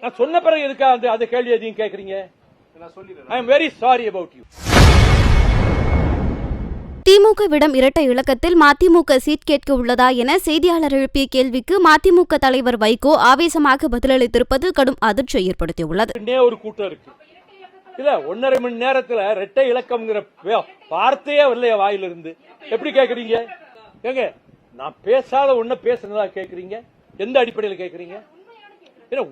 நான் சொன்ன பிறகு எதுக்கா அந்த கேள்வி எதையும் கேட்கறீங்க? I am very sorry about you. திமுகவிடம் இரட்டை இலக்கத்தில் மதிமுக சீட் கேட்க உள்ளதா என செய்தியாளர் எழுப்பிய கேள்விக்கு மதிமுக தலைவர் வைகோ ஆவேசமாக பதிலளித்திருப்பது கடும் அதிர்ச்சியை ஏற்படுத்தியுள்ளது. ஒரு கூட்டம் இருக்கு இல்ல, 1.5 மணி நேரத்துல இரட்டை இலக்கம்ங்கிற வார்த்தையே வரலைய வாயிலிருந்து. எப்படி கேக்குறீங்க? ஏங்க, நான் பேசாத ஒண்ணு பேசுனதா கேக்குறீங்க? எந்த அடிப்படையில் கேக்குறீங்க?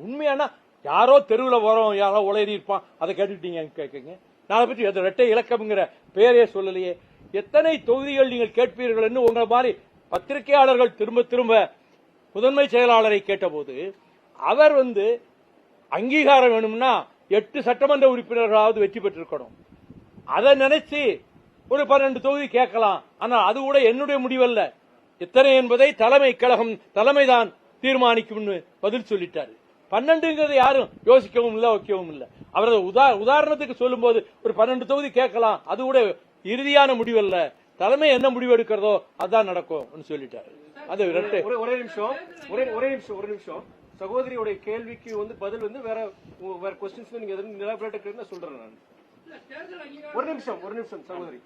உண்மையானா யாரோ தெருவில் வரோம், யாரோ உளறி இருப்பான், அதை கேட்டுட்டீங்க கேக்குறீங்க. நான் அதை பற்றி இரட்டை இலக்கம்ங்கிற பேரே சொல்லலையே. எத்தனை தொகுதிகள் நீங்கள் கேட்பீர்கள் என்று உங்களை மாதிரி பத்திரிகையாளர்கள் திரும்ப திரும்ப முதன்மை செயலாளரை கேட்டபோது அவர் அங்கீகாரம் வேணும்னா 8 சட்டமன்ற உறுப்பினர்களாவது வெற்றி பெற்றிருக்கணும். அதை நினைச்சு ஒரு 12 தொகுதி கேட்கலாம். ஆனால் அது கூட என்னுடைய முடிவல்ல, எத்தனை என்பதை தலைமை கழகம் தலைமைதான் தீர்மானிக்கும் பதில் சொல்லிட்டாரு. 12ங்கிறது யாரும் யோசிக்கவும் இல்லை, வைக்கவும் இல்லை. அவரது உதாரணத்துக்கு சொல்லும் போது ஒரு 12 தொகுதி கேட்கலாம், அது கூட இறுதியான முடிவல்ல, தலைமை என்ன முடிவு எடுக்கிறதோ அதான் நடக்கும் சொல்லிட்டாரு. அது ஒரே நிமிஷம் சகோதரியோட கேள்விக்கு பதில் வேற क्वेश्चंस நீங்க எதுவும் நிராகரிக்கிறேன்னு சொல்றேன் நான். ஒரு நிமிஷம் சகோதரி,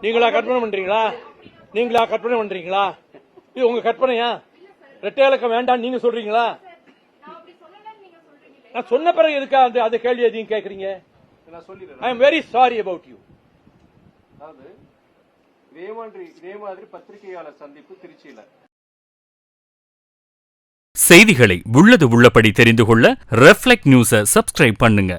நீங்களா கற்பனை பண்றீங்களா? இது உங்க கற்பனையா? இரட்டை இலக்கம் வேண்டாம் நீங்க சொல்றீங்களா? நான் சொன்ன பிறகு எதுக்கா அந்த கேள்வி எதையும் கேட்கறீங்க? I am very sorry about you. இதே மாதிரி பத்திரிகையாளர் சந்திப்பு திருச்சியில. செய்திகளை உள்ளது உள்ளபடி தெரிந்து கொள்ள ரெஃப்ளெக்ட் நியூஸை சப்ஸ்கிரைப் பண்ணுங்க.